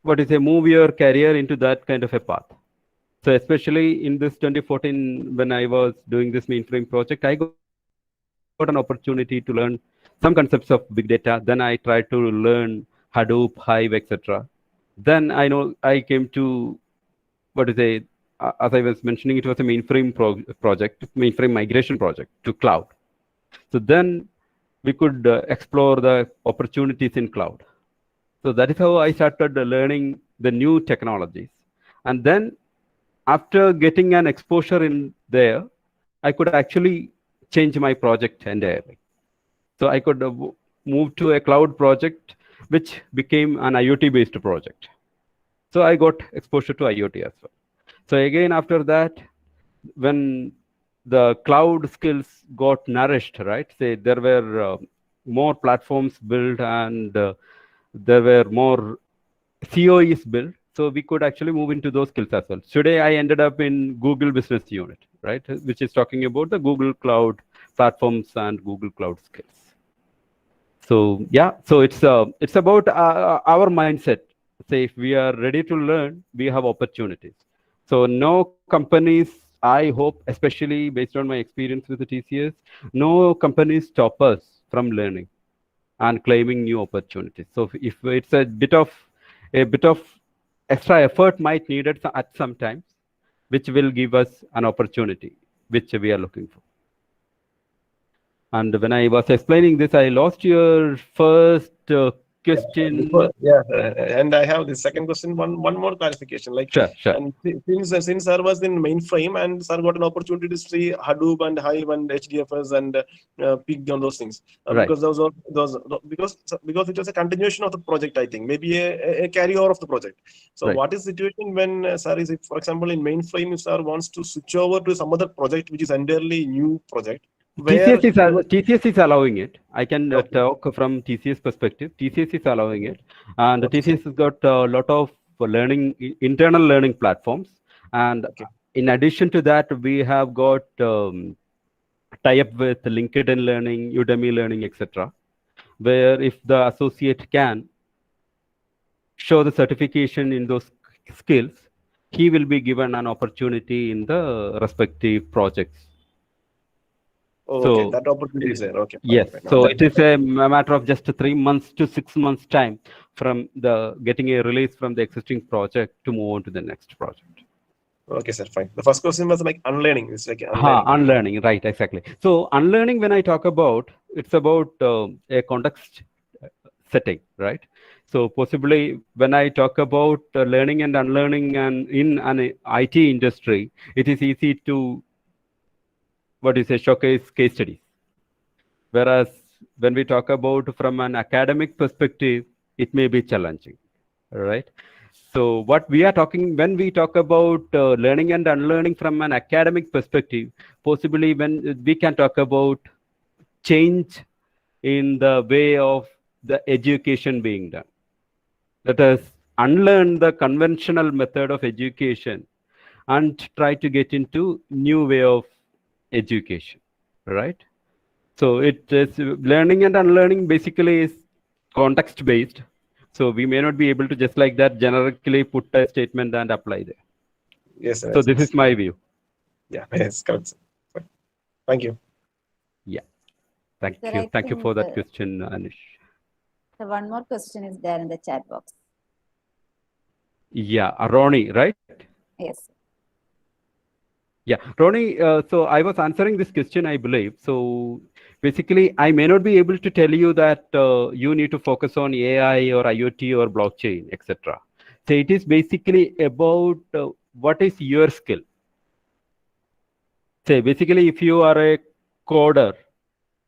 move your career into that kind of a path. So especially in this 2014, when I was doing this mainframe project, I got an opportunity to learn some concepts of big data. Then I tried to learn Hadoop, Hive, etc. Then I came to as I was mentioning, it was a mainframe project, mainframe migration project to cloud. So then we could explore the opportunities in cloud. So that is how I started learning the new technologies. And then after getting an exposure in there, I could actually change my project entirely. So I could move to a cloud project, which became an IoT-based project. So I got exposure to IoT as well. So again, after that, when the cloud skills got nourished, right? Say there were more platforms built, and there were more COEs built. So we could actually move into those skills as well. Today, I ended up in Google Business Unit, right? Which is talking about the Google Cloud platforms and Google Cloud skills. So yeah, so it's about our mindset. Say if we are ready to learn, we have opportunities. So no companies, I hope, especially based on my experience with the TCS, no companies stop us from learning and claiming new opportunities. So if it's a bit of extra effort might needed at some times, which will give us an opportunity, which we are looking for. And when I was explaining this, I lost your first question. And I have the second question. One more clarification. Like, sure. And since sir was in mainframe and sir got an opportunity to see Hadoop and Hive and HDFS and Pig on those things, right. because it was a continuation of the project. I think maybe a carryover of the project. So right. What is the situation when sir is, for example, in mainframe, if sir wants to switch over to some other project which is entirely new project? TCS is allowing it. I can talk from TCS perspective. TCS is allowing it, and TCS has got a lot of internal learning platforms. And in addition to that, we have got tie-up with LinkedIn Learning, Udemy Learning, etc., where if the associate can show the certification in those skills, he will be given an opportunity in the respective projects. So that opportunity is there. Okay. Yes. So it is a matter of just 3 months to 6 months time from getting a release from the existing project to move on to the next project. Okay, sir. Fine. The first question was like unlearning. It's like unlearning. Unlearning, right? Exactly. So unlearning, when I talk about, it's about a context setting, right? So possibly when I talk about learning and unlearning, and in an IT industry, it is easy to showcase case studies. Whereas when we talk about from an academic perspective, it may be challenging, right? So what we are talking, when we talk about learning and unlearning from an academic perspective, possibly when we can talk about change in the way of the education being done, Let us unlearn the conventional method of education and try to get into new way of education, right? So it is learning and unlearning basically is context based. So we may not be able to just like that generically put a statement and apply there. Yes, sir. So this is my view. Yeah, yes, correct, sir. Thank you. Yeah. Thank Sir, you. I Thank you for think, that question, Anish. So one more question is there in the chat box. Yeah, Ronnie, right? Yes. Yeah, Ronnie, so I was answering this question, I believe. So basically, I may not be able to tell you that you need to focus on AI or IoT or blockchain, etc. So it is basically about what is your skill. Say basically, if you are a coder,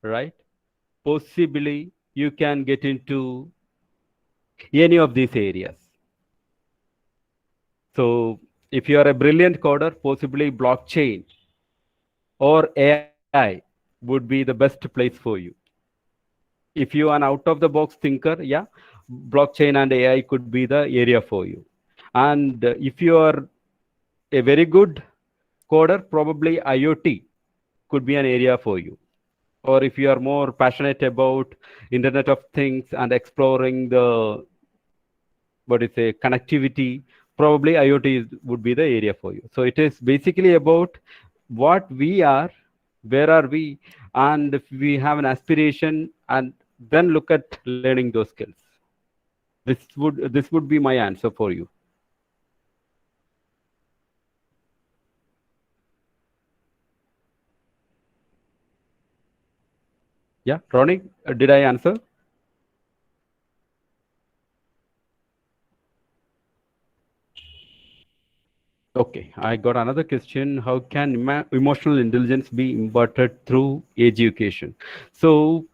right? Possibly you can get into any of these areas. So if you are a brilliant coder, possibly blockchain or AI would be the best place for you. If you are an out of the box thinker, yeah, blockchain and AI could be the area for you. And if you are a very good coder, probably IoT could be an area for you. Or if you are more passionate about Internet of Things and exploring the connectivity, probably IoT would be the area for you. So it is basically about what we are, where are we, and if we have an aspiration, and then look at learning those skills. This would be my answer for you. Yeah, Ronnie, did I answer? Okay, I got another question. How can emotional intelligence be imparted through education? So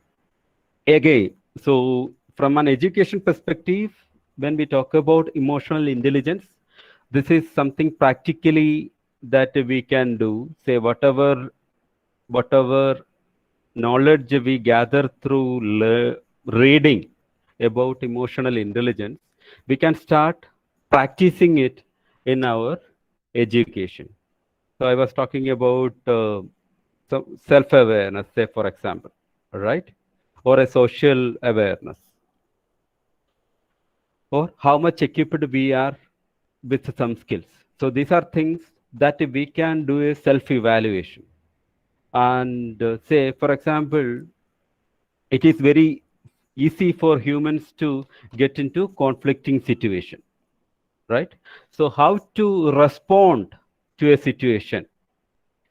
again, so from an education perspective, when we talk about emotional intelligence, this is something practically that we can do. Say whatever knowledge we gather through reading about emotional intelligence, we can start practicing it in our education. So I was talking about some self-awareness, say for example, right? Or a social awareness, or how much equipped we are with some skills. So these are things that we can do a self-evaluation. And say, for example, it is very easy for humans to get into conflicting situation, right? So how to respond to a situation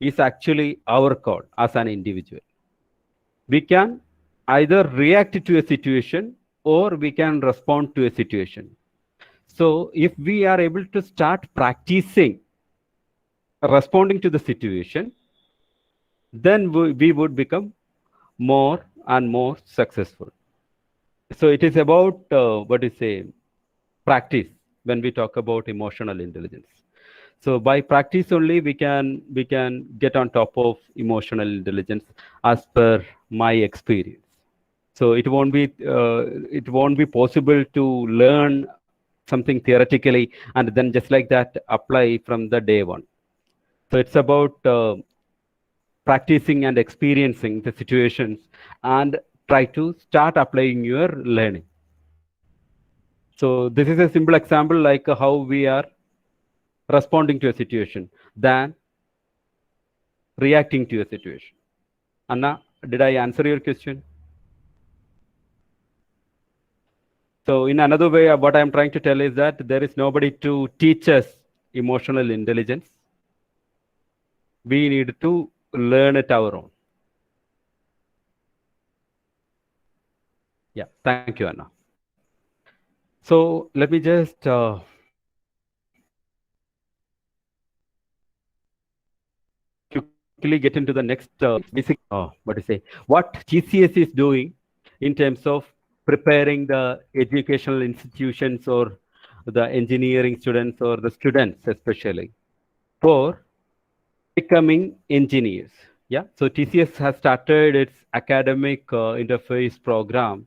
is actually our call as an individual. We can either react to a situation or we can respond to a situation. So if we are able to start practicing responding to the situation, then we would become more and more successful. So it is about practice when we talk about emotional intelligence. So by practice only we can get on top of emotional intelligence as per my experience. So it won't be possible to learn something theoretically and then just like that apply from the day one. So it's about practicing and experiencing the situations and try to start applying your learning. So this is a simple example like how we are responding to a situation than reacting to a situation. Anna, did I answer your question? So in another way, what I'm trying to tell is that there is nobody to teach us emotional intelligence. We need to learn it our own. Yeah, thank you, Anna. So let me just quickly get into the next basic, what GCS is doing in terms of preparing the educational institutions or the engineering students or the students especially for becoming engineers. Yeah, so TCS has started its academic interface program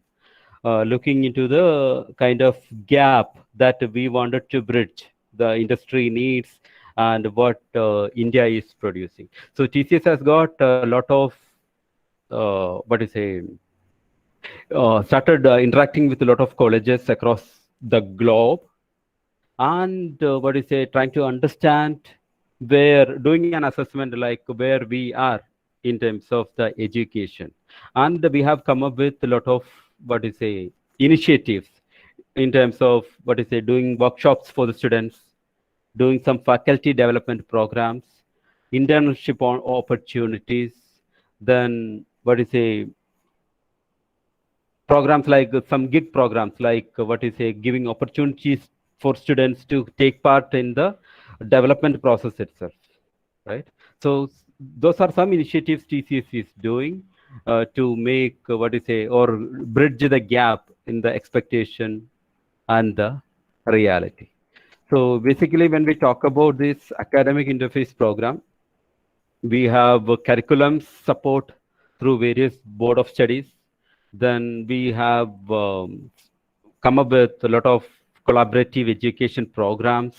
looking into the kind of gap that we wanted to bridge the industry needs and what India is producing. So TCS has got a lot of started interacting with a lot of colleges across the globe, and trying to understand where, doing an assessment like where we are in terms of the education. And we have come up with a lot of initiatives in terms of doing workshops for the students, doing some faculty development programs, internship opportunities, then programs like some gig programs like giving opportunities for students to take part in the development process itself, right? So those are some initiatives TCS is doing to make or bridge the gap in the expectation and the reality. So basically, when we talk about this academic interface program, we have curriculum support through various board of studies. Then we have come up with a lot of collaborative education programs,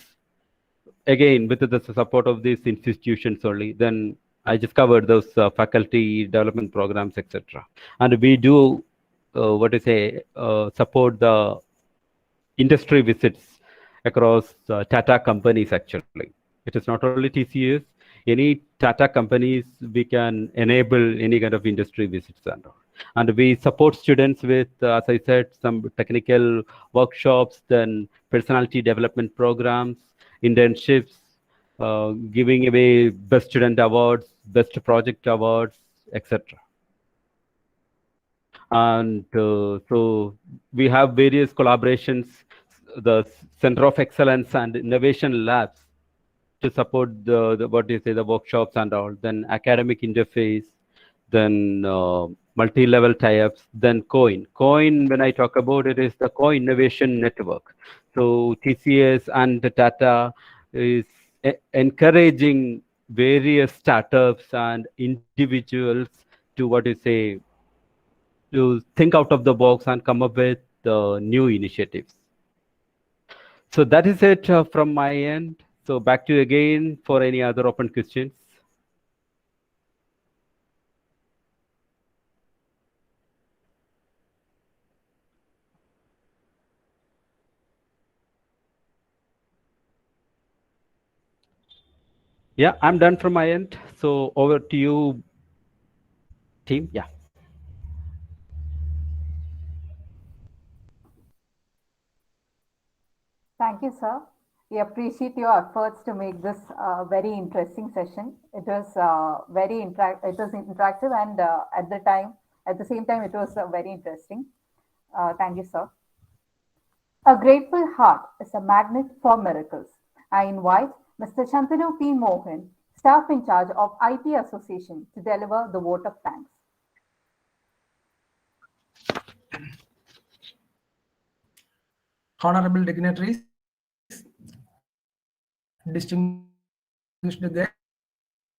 again with the support of these institutions only. Then I just covered those faculty development programs, etc. And we do support the industry visits across Tata companies. Actually, it is not only TCS, any Tata companies, we can enable any kind of industry visits and all. And we support students with, as I said, some technical workshops, then personality development programs, internships, giving away best student awards, best project awards, etc. And so we have various collaborations, the Center of Excellence and Innovation Labs, to support the workshops and all. Then academic interface, then multi-level tie-ups, then COIN. COIN, when I talk about it, is the Co-Innovation Network. So TCS and Tata is encouraging various startups and individuals to to think out of the box and come up with new initiatives. So that is it from my end. So back to you again for any other open questions. Yeah, I'm done from my end. So over to you, team. Yeah. Thank you, sir. We appreciate your efforts to make this very interesting session. It was it was interactive, and at the same time, it was very interesting. Thank you, sir. A grateful heart is a magnet for miracles. I invite Mr. Shantanu P. Mohan, staff in charge of IT Association, to deliver the vote of thanks. Honorable dignitaries, distinguished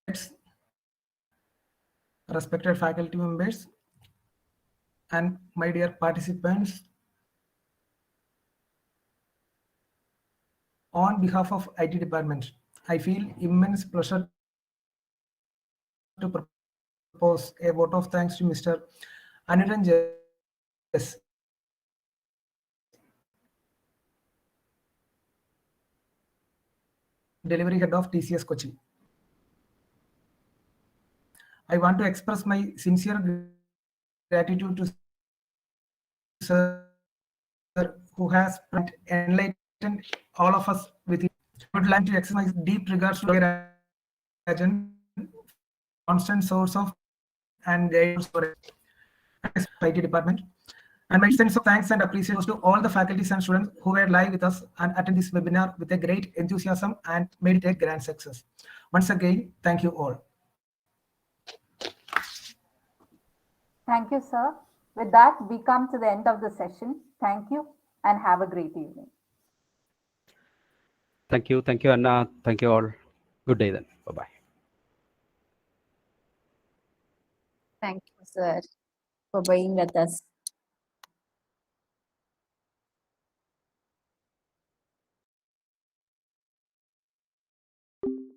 guests, respected faculty members, and my dear participants, on behalf of IT department, I feel immense pleasure to propose a vote of thanks to Mr. Aniran S., delivery head of TCS Kochi. I want to express my sincere gratitude to Sir, who has enlightened all of us with it. I would like to express my deep regards to Rajan, constant source of and guidance for IT department. And my sense of thanks and appreciation goes to all the faculties and students who were live with us and attend this webinar with a great enthusiasm and made it a grand success. Once again, thank you all. Thank you, sir. With that, we come to the end of the session. Thank you and have a great evening. Thank you, Anna. Thank you all. Good day then. Bye-bye. Thank you, sir, for being with us. you.